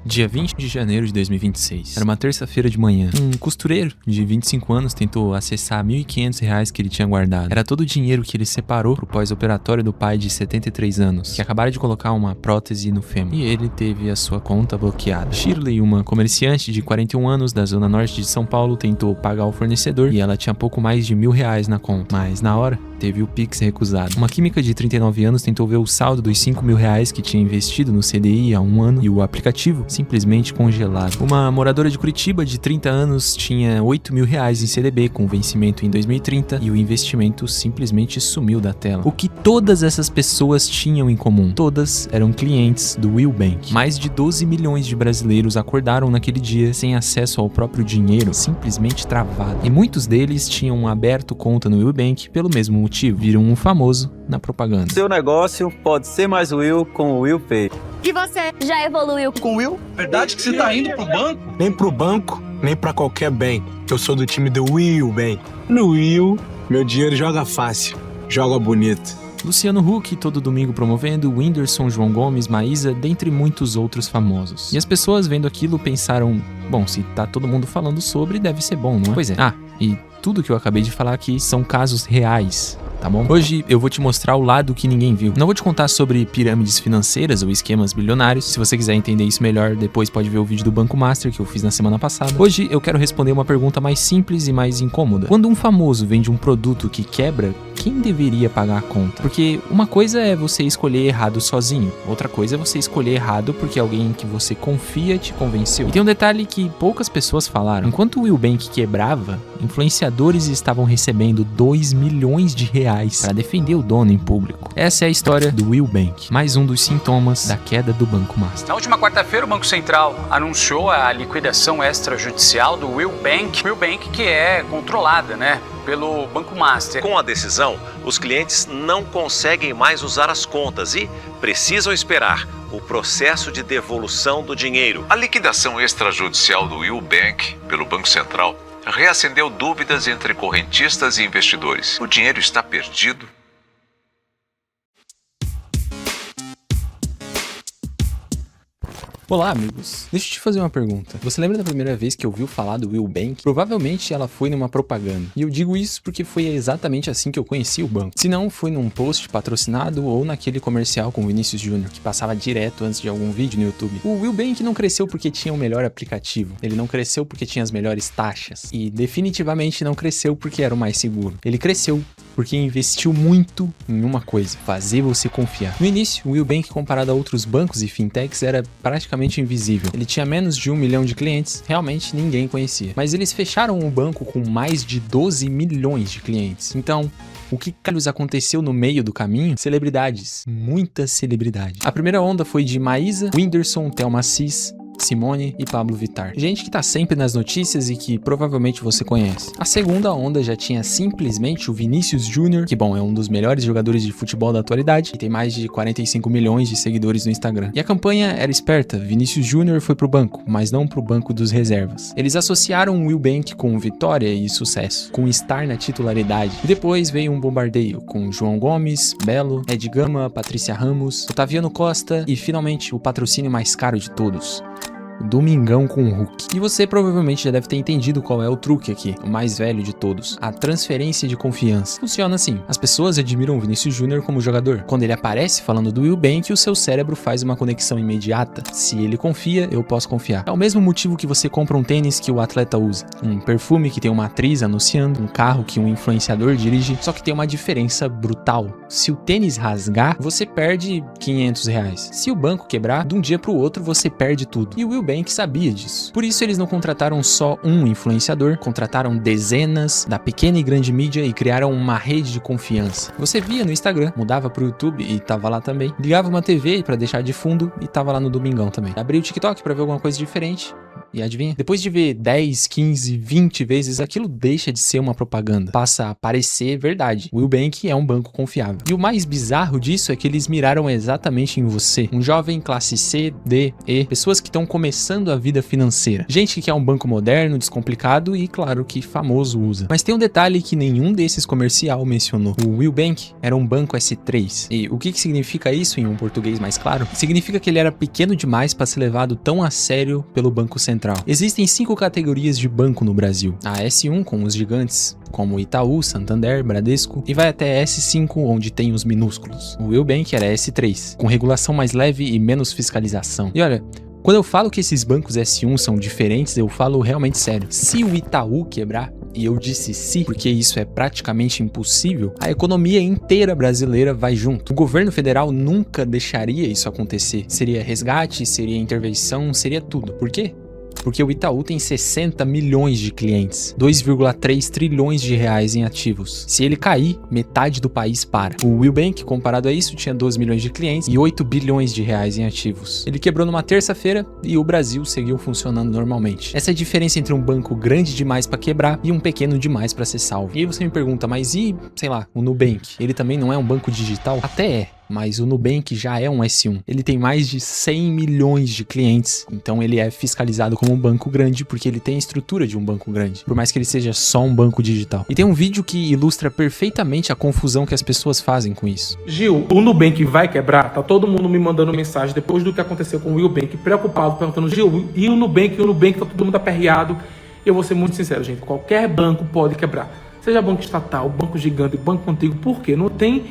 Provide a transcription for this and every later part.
Dia 20 de janeiro de 2026. Era uma terça-feira de manhã. Um costureiro de 25 anos tentou acessar R$1.500 que ele tinha guardado. Era todo o dinheiro que ele separou pro pós-operatório do pai de 73 anos, que acabara de colocar uma prótese no fêmur. E ele teve a sua conta bloqueada. Shirley, uma comerciante de 41 anos da zona norte de São Paulo, tentou pagar o fornecedor e ela tinha pouco mais de R$1.000 na conta. Mas na hora, teve o Pix recusado. Uma química de 39 anos tentou ver o saldo dos R$5.000 que tinha investido no CDI há um ano e o aplicativo simplesmente congelado. Uma moradora de Curitiba de 30 anos tinha R$8.000 em CDB com vencimento em 2030 e o investimento simplesmente sumiu da tela. O que todas essas pessoas tinham em comum? Todas eram clientes do Will Bank. Mais de 12 milhões de brasileiros acordaram naquele dia sem acesso ao próprio dinheiro, simplesmente travado. E muitos deles tinham aberto conta no Will Bank pelo mesmo motivo. Viram um famoso na propaganda. Seu negócio pode ser mais Will com o Will Pay. E você já evoluiu com o Will? Verdade que você tá indo pro banco? Nem pro banco, nem pra qualquer bem. Eu sou do time do Will Bank. No Will, meu dinheiro joga fácil, joga bonito. Luciano Huck todo domingo promovendo, Whindersson, João Gomes, Maísa, dentre muitos outros famosos. E as pessoas vendo aquilo pensaram, bom, se tá todo mundo falando sobre, deve ser bom, não é? Pois é. E tudo que eu acabei de falar aqui são casos reais, tá bom? Hoje eu vou te mostrar o lado que ninguém viu. Não vou te contar sobre pirâmides financeiras ou esquemas bilionários. Se você quiser entender isso melhor, depois pode ver o vídeo do Banco Master que eu fiz na semana passada. Hoje eu quero responder uma pergunta mais simples e mais incômoda. Quando um famoso vende um produto que quebra, quem deveria pagar a conta? Porque uma coisa é você escolher errado sozinho, outra coisa é você escolher errado porque alguém que você confia te convenceu. E tem um detalhe que poucas pessoas falaram. Enquanto o Will Bank quebrava, influenciadores estavam recebendo R$2 milhões para defender o dono em público. Essa é a história do Will Bank, mais um dos sintomas da queda do Banco Master. Na última quarta-feira, o Banco Central anunciou a liquidação extrajudicial do Will Bank que é controlada, pelo Banco Master. Com a decisão, os clientes não conseguem mais usar as contas e precisam esperar o processo de devolução do dinheiro. A liquidação extrajudicial do Will Bank pelo Banco Central reacendeu dúvidas entre correntistas e investidores. O dinheiro está perdido? Olá, amigos. Deixa eu te fazer uma pergunta. Você lembra da primeira vez que ouviu falar do Will Bank? Provavelmente ela foi numa propaganda. E eu digo isso porque foi exatamente assim que eu conheci o banco. Se não, foi num post patrocinado ou naquele comercial com o Vinícius Júnior, que passava direto antes de algum vídeo no YouTube. O Will Bank não cresceu porque tinha o melhor aplicativo. Ele não cresceu porque tinha as melhores taxas. E definitivamente não cresceu porque era o mais seguro. Ele cresceu porque investiu muito em uma coisa: fazer você confiar. No início, o Will Bank, comparado a outros bancos e fintechs, era praticamente invisível. Ele tinha menos de 1 milhão de clientes, realmente ninguém conhecia. Mas eles fecharam o banco com mais de 12 milhões de clientes. Então, o que caralhos aconteceu no meio do caminho? Celebridades. Muitas celebridades. A primeira onda foi de Maísa, Whindersson, Thelma Assis, Simone e Pablo Vittar. Gente que tá sempre nas notícias e que provavelmente você conhece. A segunda onda já tinha simplesmente o Vinícius Júnior, que bom, é um dos melhores jogadores de futebol da atualidade e tem mais de 45 milhões de seguidores no Instagram. E a campanha era esperta: Vinícius Júnior foi pro banco, mas não pro banco dos reservas. Eles associaram o Will Bank com vitória e sucesso, com estar na titularidade. E depois veio um bombardeio com João Gomes, Belo, Ed Gama, Patrícia Ramos, Otaviano Costa e finalmente o patrocínio mais caro de todos: Domingão com o Huck. E você provavelmente já deve ter entendido qual é o truque aqui, o mais velho de todos: a transferência de confiança. Funciona assim: as pessoas admiram o Vinícius Júnior como jogador. Quando ele aparece falando do Will Bank, o seu cérebro faz uma conexão imediata. Se ele confia, eu posso confiar. É o mesmo motivo que você compra um tênis que o atleta usa, um perfume que tem uma atriz anunciando, um carro que um influenciador dirige, só que tem uma diferença brutal: se o tênis rasgar, você perde R$500. Se o banco quebrar, de um dia pro outro você perde tudo. E o Will Bank sabia disso. Por isso eles não contrataram só um influenciador, contrataram dezenas da pequena e grande mídia e criaram uma rede de confiança. Você via no Instagram, mudava pro YouTube e tava lá também. Ligava uma TV pra deixar de fundo e tava lá no Domingão também. Abria o TikTok pra ver alguma coisa diferente E adivinha? Depois de ver 10, 15, 20 vezes, aquilo deixa de ser uma propaganda. Passa a parecer verdade. O Will Bank é um banco confiável. E o mais bizarro disso é que eles miraram exatamente em você. Um jovem classe C, D, E. Pessoas que estão começando a vida financeira. Gente que quer um banco moderno, descomplicado e, claro, que famoso usa. Mas tem um detalhe que nenhum desses comercial mencionou. O Will Bank era um banco S3. E o que significa isso em um português mais claro? Significa que ele era pequeno demais para ser levado tão a sério pelo Banco Central. Existem 5 categorias de banco no Brasil. A S1 com os gigantes, como Itaú, Santander, Bradesco, e vai até S5, onde tem os minúsculos. O Will Bank era S3, com regulação mais leve e menos fiscalização. E olha, quando eu falo que esses bancos S1 são diferentes, eu falo realmente sério. Se o Itaú quebrar, e eu disse se, porque isso é praticamente impossível, a economia inteira brasileira vai junto. O governo federal nunca deixaria isso acontecer. Seria resgate, seria intervenção, seria tudo. Por quê? Porque o Itaú tem 60 milhões de clientes, 2,3 trilhões de reais em ativos. Se ele cair, metade do país para. O Will Bank, comparado a isso, tinha 12 milhões de clientes e 8 bilhões de reais em ativos. Ele quebrou numa terça-feira e o Brasil seguiu funcionando normalmente. Essa é a diferença entre um banco grande demais para quebrar e um pequeno demais para ser salvo. E aí você me pergunta, mas e, sei lá, o Nubank? Ele também não é um banco digital? Até é. Mas o Nubank já é um S1. Ele tem mais de 100 milhões de clientes, então ele é fiscalizado como um banco grande porque ele tem a estrutura de um banco grande, por mais que ele seja só um banco digital. E tem um vídeo que ilustra perfeitamente a confusão que as pessoas fazem com isso. Gil, o Nubank vai quebrar? Tá todo mundo me mandando mensagem depois do que aconteceu com o Will Bank, preocupado, perguntando, Gil, e o Nubank? Tá todo mundo aperreado. Eu vou ser muito sincero, gente, qualquer banco pode quebrar. Seja banco estatal, banco gigante, banco antigo, por quê? Não tem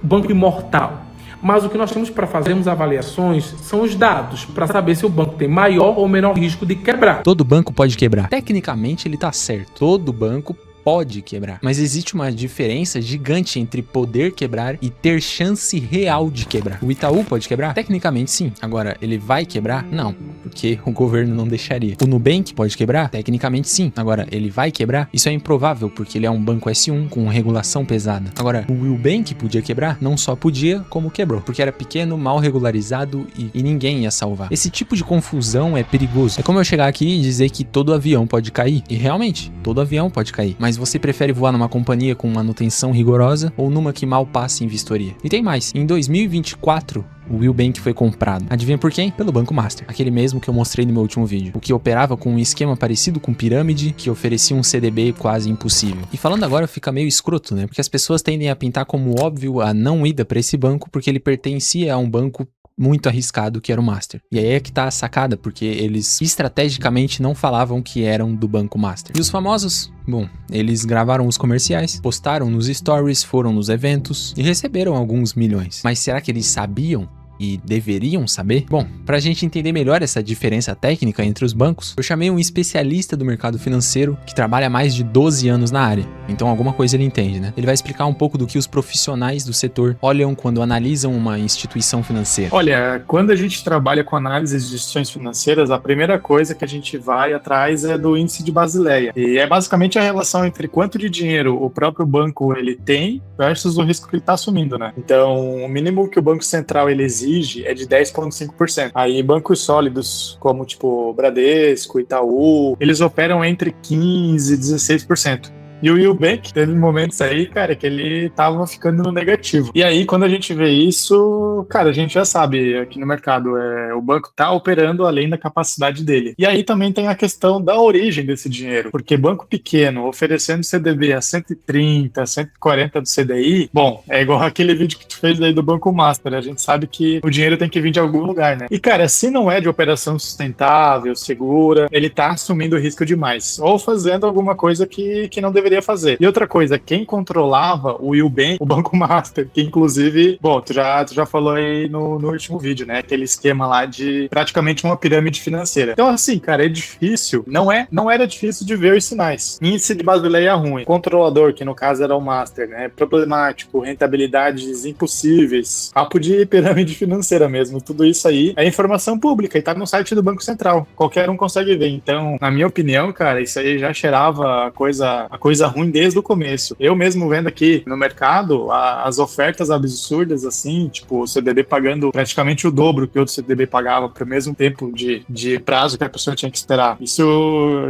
banco imortal. Mas o que nós temos para fazermos avaliações são os dados, para saber se o banco tem maior ou menor risco de quebrar. Todo banco pode quebrar. Tecnicamente ele tá certo. Todo banco pode quebrar. Mas existe uma diferença gigante entre poder quebrar e ter chance real de quebrar. O Itaú pode quebrar? Tecnicamente sim. Agora, ele vai quebrar? Não, porque o governo não deixaria. O Nubank pode quebrar? Tecnicamente sim. Agora, ele vai quebrar? Isso é improvável, porque ele é um banco S1 com regulação pesada. Agora, o Will Bank podia quebrar? Não só podia, como quebrou. Porque era pequeno, mal regularizado e ninguém ia salvar. Esse tipo de confusão é perigoso. É como eu chegar aqui e dizer que todo avião pode cair. E realmente, todo avião pode cair. Mas você prefere voar numa companhia com manutenção rigorosa ou numa que mal passa em vistoria? E tem mais. Em 2024, o Will Bank foi comprado. Adivinha por quem? Pelo Banco Master. Aquele mesmo que eu mostrei no meu último vídeo. O que operava com um esquema parecido com pirâmide, que oferecia um CDB quase impossível. E falando agora fica meio escroto, né? Porque as pessoas tendem a pintar como óbvio a não ida para esse banco porque ele pertencia a um banco muito arriscado que era o Master. E aí é que tá a sacada, porque eles estrategicamente não falavam que eram do Banco Master. E os famosos? Bom, eles gravaram os comerciais, postaram nos stories, foram nos eventos e receberam alguns milhões. Mas será que eles sabiam? E deveriam saber? Bom, pra gente entender melhor essa diferença técnica entre os bancos, eu chamei um especialista do mercado financeiro que trabalha há mais de 12 anos na área. Então alguma coisa ele entende, né? Ele vai explicar um pouco do que os profissionais do setor olham quando analisam uma instituição financeira. Olha, quando a gente trabalha com análise de instituições financeiras, a primeira coisa que a gente vai atrás é do índice de Basileia. E é basicamente a relação entre quanto de dinheiro o próprio banco ele tem versus o risco que ele está assumindo, né? Então, o mínimo que o Banco Central ele exige é de 10,5%. Aí bancos sólidos, como tipo Bradesco, Itaú, eles operam entre 15% e 16%. E o Will Bank teve momentos aí, cara, que ele tava ficando no negativo. E aí, quando a gente vê isso, cara, a gente já sabe aqui no mercado, o banco tá operando além da capacidade dele. E aí também tem a questão da origem desse dinheiro, porque banco pequeno oferecendo CDB a 130, 140 do CDI, bom, é igual aquele vídeo que tu fez aí do Banco Master, a gente sabe que o dinheiro tem que vir de algum lugar, né? E, cara, se não é de operação sustentável, segura, ele tá assumindo risco demais, ou fazendo alguma coisa que não deveria fazer. E outra coisa, quem controlava o Will Bank, o Banco Master, que inclusive, bom, tu já falou aí no último vídeo, né? Aquele esquema lá de praticamente uma pirâmide financeira. Então, assim, cara, é difícil, não era difícil de ver os sinais. Índice de Basileia ruim, controlador, que no caso era o Master, né? Problemático, rentabilidades impossíveis, papo de pirâmide financeira mesmo. Tudo isso aí é informação pública e tá no site do Banco Central. Qualquer um consegue ver. Então, na minha opinião, cara, isso aí já cheirava a coisa coisa ruim desde o começo. Eu mesmo vendo aqui no mercado as ofertas absurdas, assim, tipo, o CDB pagando praticamente o dobro que o outro CDB pagava para o mesmo tempo de prazo que a pessoa tinha que esperar. Isso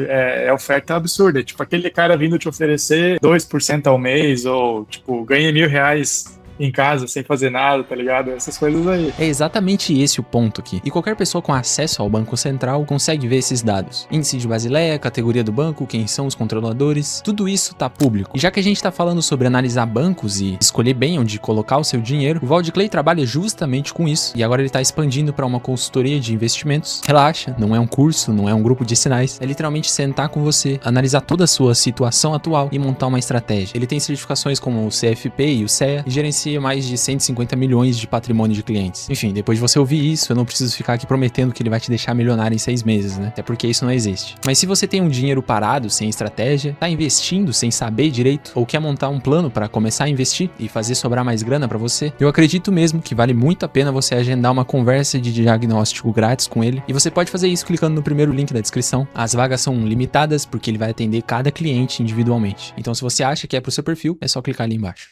é oferta absurda. Tipo, aquele cara vindo te oferecer 2% ao mês ou, tipo, ganha R$1.000 em casa, sem fazer nada, tá ligado? Essas coisas aí. É exatamente esse o ponto aqui. E qualquer pessoa com acesso ao Banco Central consegue ver esses dados. Índice de Basileia, categoria do banco, quem são os controladores, tudo isso tá público. E já que a gente tá falando sobre analisar bancos e escolher bem onde colocar o seu dinheiro, o Valdeclay trabalha justamente com isso. E agora ele tá expandindo para uma consultoria de investimentos. Relaxa, não é um curso, não é um grupo de sinais. É literalmente sentar com você, analisar toda a sua situação atual e montar uma estratégia. Ele tem certificações como o CFP e o CEA e gerencia mais de 150 milhões de patrimônio de clientes. Enfim, depois de você ouvir isso, eu não preciso ficar aqui prometendo que ele vai te deixar milionário em 6 meses, né? Até porque isso não existe. Mas se você tem um dinheiro parado, sem estratégia, tá investindo sem saber direito, ou quer montar um plano para começar a investir e fazer sobrar mais grana para você, eu acredito mesmo que vale muito a pena você agendar uma conversa de diagnóstico grátis com ele. E você pode fazer isso clicando no primeiro link da descrição. As vagas são limitadas porque ele vai atender cada cliente individualmente. Então, se você acha que é pro seu perfil, é só clicar ali embaixo.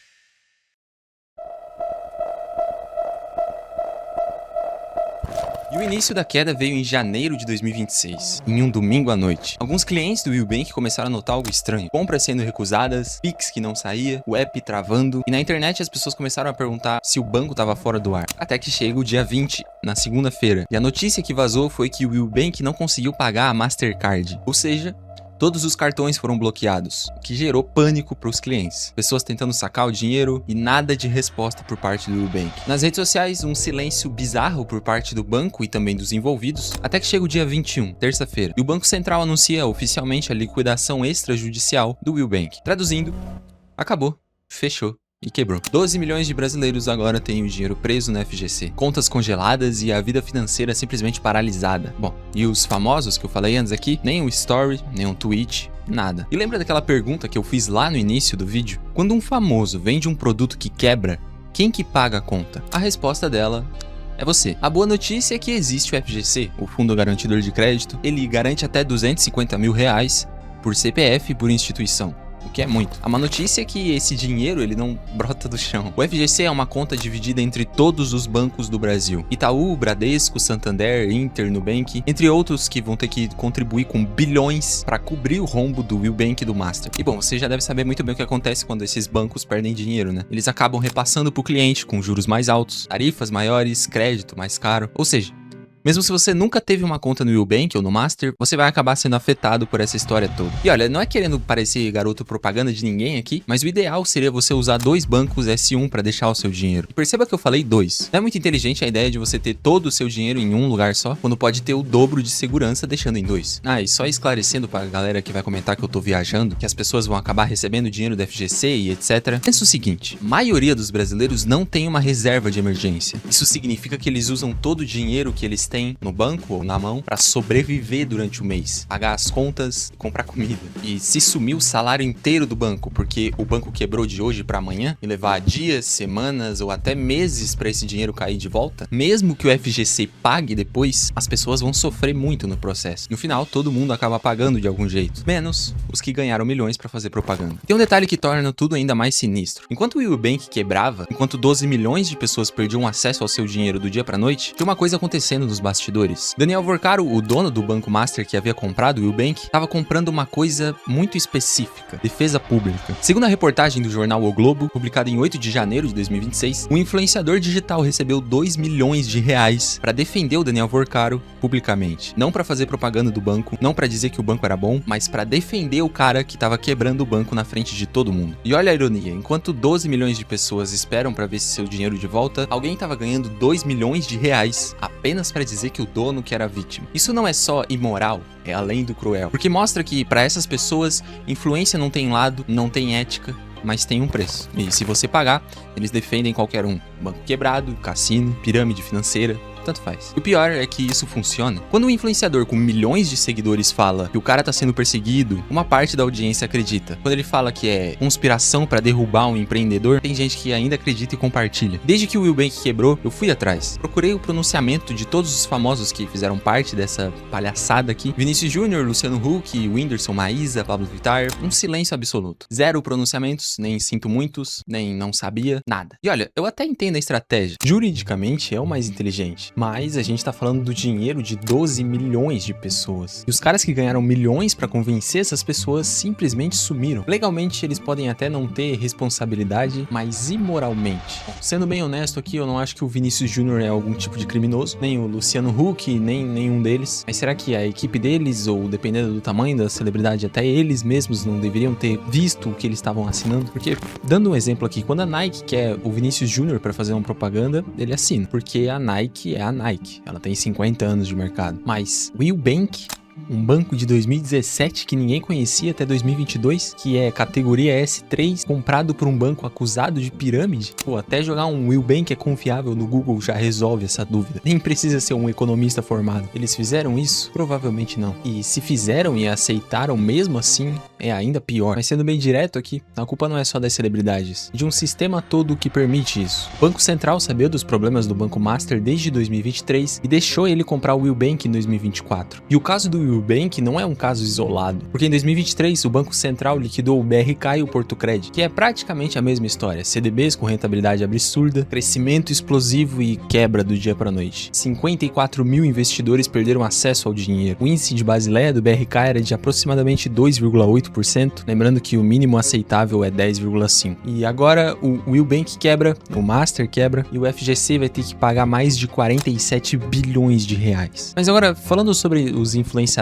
E o início da queda veio em janeiro de 2026, em um domingo à noite. Alguns clientes do Will Bank começaram a notar algo estranho. Compras sendo recusadas, Pix que não saía, o app travando. E na internet as pessoas começaram a perguntar se o banco estava fora do ar. Até que chega o dia 20, na segunda-feira. E a notícia que vazou foi que o Will Bank não conseguiu pagar a Mastercard. Ou seja, todos os cartões foram bloqueados, o que gerou pânico para os clientes. Pessoas tentando sacar o dinheiro e nada de resposta por parte do Will Bank. Nas redes sociais, um silêncio bizarro por parte do banco e também dos envolvidos, até que chega o dia 21, terça-feira, e o Banco Central anuncia oficialmente a liquidação extrajudicial do Will Bank. Traduzindo, acabou, fechou e quebrou. 12 milhões de brasileiros agora têm o dinheiro preso no FGC. Contas congeladas e a vida financeira simplesmente paralisada. Bom, e os famosos que eu falei antes aqui, nem um story, nem um tweet, nada. E lembra daquela pergunta que eu fiz lá no início do vídeo? Quando um famoso vende um produto que quebra, quem que paga a conta? A resposta dela é você. A boa notícia é que existe o FGC, o Fundo Garantidor de Crédito. Ele garante até R$250 mil por CPF e por instituição, o que é muito. A má notícia é que esse dinheiro ele não brota do chão. O FGC é uma conta dividida entre todos os bancos do Brasil. Itaú, Bradesco, Santander, Inter, Nubank, entre outros que vão ter que contribuir com bilhões para cobrir o rombo do Will Bank e do Master. E bom, você já deve saber muito bem o que acontece quando esses bancos perdem dinheiro, né? Eles acabam repassando para o cliente com juros mais altos, tarifas maiores, crédito mais caro. Ou seja, mesmo se você nunca teve uma conta no Will Bank ou no Master, você vai acabar sendo afetado por essa história toda. E olha, não é querendo parecer garoto propaganda de ninguém aqui, mas o ideal seria você usar 2 bancos S1 para deixar o seu dinheiro. E perceba que eu falei 2. Não é muito inteligente a ideia de você ter todo o seu dinheiro em um lugar só, quando pode ter o dobro de segurança deixando em 2. Ah, e só esclarecendo pra galera que vai comentar que eu tô viajando, que as pessoas vão acabar recebendo dinheiro do FGC e etc. Pensa o seguinte, a maioria dos brasileiros não tem uma reserva de emergência. Isso significa que eles usam todo o dinheiro que eles têm no banco ou na mão para sobreviver durante o mês, pagar as contas e comprar comida. E se sumir o salário inteiro do banco porque o banco quebrou de hoje para amanhã e levar dias, semanas ou até meses para esse dinheiro cair de volta, mesmo que o FGC pague depois, as pessoas vão sofrer muito no processo. No final, todo mundo acaba pagando de algum jeito, menos os que ganharam milhões para fazer propaganda. Tem um detalhe que torna tudo ainda mais sinistro. Enquanto o Will Bank quebrava, enquanto 12 milhões de pessoas perdiam acesso ao seu dinheiro do dia para noite, tinha uma coisa acontecendo nos bastidores. Daniel Vorcaro, o dono do Banco Master que havia comprado o Will Bank, estava comprando uma coisa muito específica: defesa pública. Segundo a reportagem do jornal O Globo, publicada em 8 de janeiro de 2026, um influenciador digital recebeu R$2 milhões para defender o Daniel Vorcaro publicamente. Não para fazer propaganda do banco, não para dizer que o banco era bom, mas para defender o cara que estava quebrando o banco na frente de todo mundo. E olha a ironia, enquanto 12 milhões de pessoas esperam para ver seu dinheiro de volta, alguém estava ganhando R$2 milhões apenas para dizer que o dono que era a vítima. Isso não é só imoral, é além do cruel, porque mostra que para essas pessoas influência não tem lado, não tem ética, mas tem um preço. E se você pagar, eles defendem qualquer um. Banco quebrado, cassino, pirâmide financeira, tanto faz. O pior é que isso funciona. Quando um influenciador com milhões de seguidores fala que o cara tá sendo perseguido, uma parte da audiência acredita. Quando ele fala que é conspiração pra derrubar um empreendedor, tem gente que ainda acredita e compartilha. Desde que o Will Bank quebrou, eu fui atrás. Procurei o pronunciamento de todos os famosos que fizeram parte dessa palhaçada aqui. Vinícius Júnior, Luciano Huck, Whindersson, Maísa, Pablo Vittar. Um silêncio absoluto. Zero pronunciamentos, nem sinto muitos, nem não sabia, nada. E olha, eu até entendo a estratégia. Juridicamente é o mais inteligente. Mas a gente tá falando do dinheiro de 12 milhões de pessoas. E os caras que ganharam milhões pra convencer essas pessoas simplesmente sumiram. Legalmente eles podem até não ter responsabilidade, mas imoralmente. Bom, sendo bem honesto aqui, eu não acho que o Vinícius Júnior é algum tipo de criminoso, nem o Luciano Huck, nem nenhum deles. Mas será que a equipe deles, ou dependendo do tamanho da celebridade, até eles mesmos não deveriam ter visto o que eles estavam assinando? Porque, dando um exemplo aqui, quando a Nike quer o Vinícius Júnior pra fazer uma propaganda, ele assina. Porque a Nike é a Nike. Ela tem 50 anos de mercado. Mas Will Bank, um banco de 2017 que ninguém conhecia até 2022, que é categoria S3, comprado por um banco acusado de pirâmide. Pô, até jogar um Will Bank é confiável no Google já resolve essa dúvida. Nem precisa ser um economista formado. Eles fizeram isso? Provavelmente não. E se fizeram e aceitaram mesmo assim, é ainda pior. Mas sendo bem direto aqui, a culpa não é só das celebridades, de um sistema todo que permite isso. O Banco Central sabia dos problemas do Banco Master desde 2023 e deixou ele comprar o Will Bank em 2024. E o caso do Will Bank não é um caso isolado, porque em 2023 o Banco Central liquidou o BRK e o Portocred, que é praticamente a mesma história, CDBs com rentabilidade absurda, crescimento explosivo e quebra do dia para noite. 54 mil investidores perderam acesso ao dinheiro. O índice de Basileia do BRK era de aproximadamente 2,8%, lembrando que o mínimo aceitável é 10,5%. E agora o Will Bank quebra, o Master quebra e o FGC vai ter que pagar mais de 47 bilhões de reais. Mas agora, falando sobre os influenciadores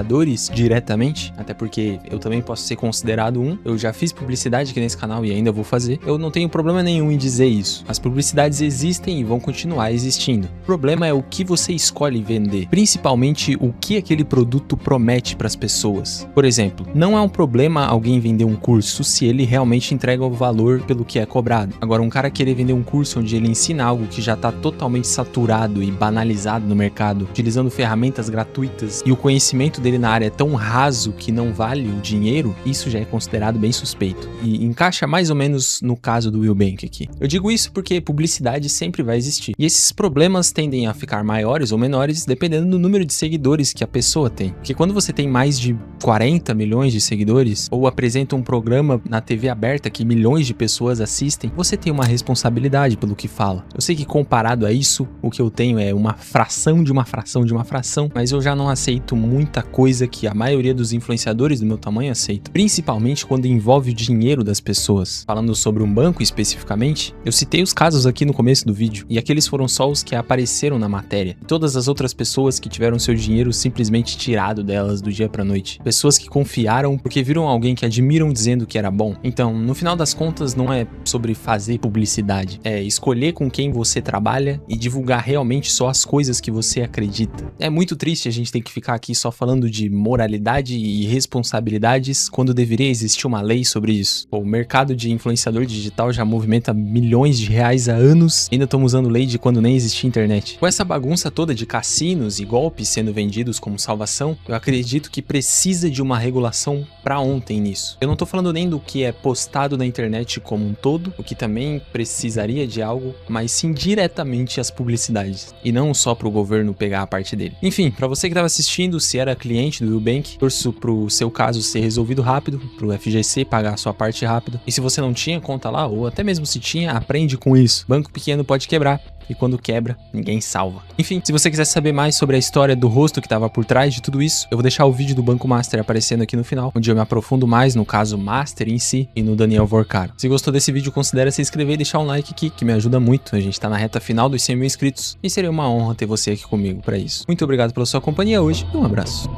diretamente, até porque eu também posso ser considerado um, eu já fiz publicidade aqui nesse canal e ainda vou fazer, eu não tenho problema nenhum em dizer isso. As publicidades existem e vão continuar existindo. O problema é o que você escolhe vender, principalmente o que aquele produto promete para as pessoas. Por exemplo, não é um problema alguém vender um curso se ele realmente entrega o valor pelo que é cobrado. Agora, um cara querer vender um curso onde ele ensina algo que já está totalmente saturado e banalizado no mercado, utilizando ferramentas gratuitas, e o conhecimento dele na área é tão raso que não vale o dinheiro, isso já é considerado bem suspeito. E encaixa mais ou menos no caso do Will Bank aqui. Eu digo isso porque publicidade sempre vai existir. E esses problemas tendem a ficar maiores ou menores dependendo do número de seguidores que a pessoa tem. Porque quando você tem mais de 40 milhões de seguidores, ou apresenta um programa na TV aberta que milhões de pessoas assistem, você tem uma responsabilidade pelo que fala. Eu sei que comparado a isso, o que eu tenho é uma fração de uma fração de uma fração, mas eu já não aceito muita coisa que a maioria dos influenciadores do meu tamanho aceita, principalmente quando envolve o dinheiro das pessoas. Falando sobre um banco especificamente, eu citei os casos aqui no começo do vídeo, e aqueles foram só os que apareceram na matéria. E todas as outras pessoas que tiveram seu dinheiro simplesmente tirado delas do dia pra noite. Pessoas que confiaram porque viram alguém que admiram dizendo que era bom. Então, no final das contas, não é sobre fazer publicidade, é escolher com quem você trabalha e divulgar realmente só as coisas que você acredita. É muito triste a gente ter que ficar aqui só falando de moralidade e responsabilidades quando deveria existir uma lei sobre isso. O mercado de influenciador digital já movimenta milhões de reais há anos e ainda estamos usando lei de quando nem existia internet. Com essa bagunça toda de cassinos e golpes sendo vendidos como salvação, eu acredito que precisa de uma regulação pra ontem nisso. Eu não tô falando nem do que é postado na internet como um todo, o que também precisaria de algo, mas sim diretamente as publicidades, e não só pro governo pegar a parte dele. Enfim, pra você que tava assistindo, se era cliente do Will Bank, torço pro seu caso ser resolvido rápido, pro FGC pagar a sua parte rápido, e se você não tinha conta lá, ou até mesmo se tinha, aprende com isso. Banco pequeno pode quebrar, e quando quebra, ninguém salva. Enfim, se você quiser saber mais sobre a história do rosto que estava por trás de tudo isso, eu vou deixar o vídeo do Banco Master aparecendo aqui no final, onde eu me aprofundo mais no caso Master em si e no Daniel Vorcaro. Se gostou desse vídeo, considere se inscrever e deixar um like aqui, que me ajuda muito. A gente tá na reta final dos 100 mil inscritos e seria uma honra ter você aqui comigo para isso. Muito obrigado pela sua companhia hoje e um abraço.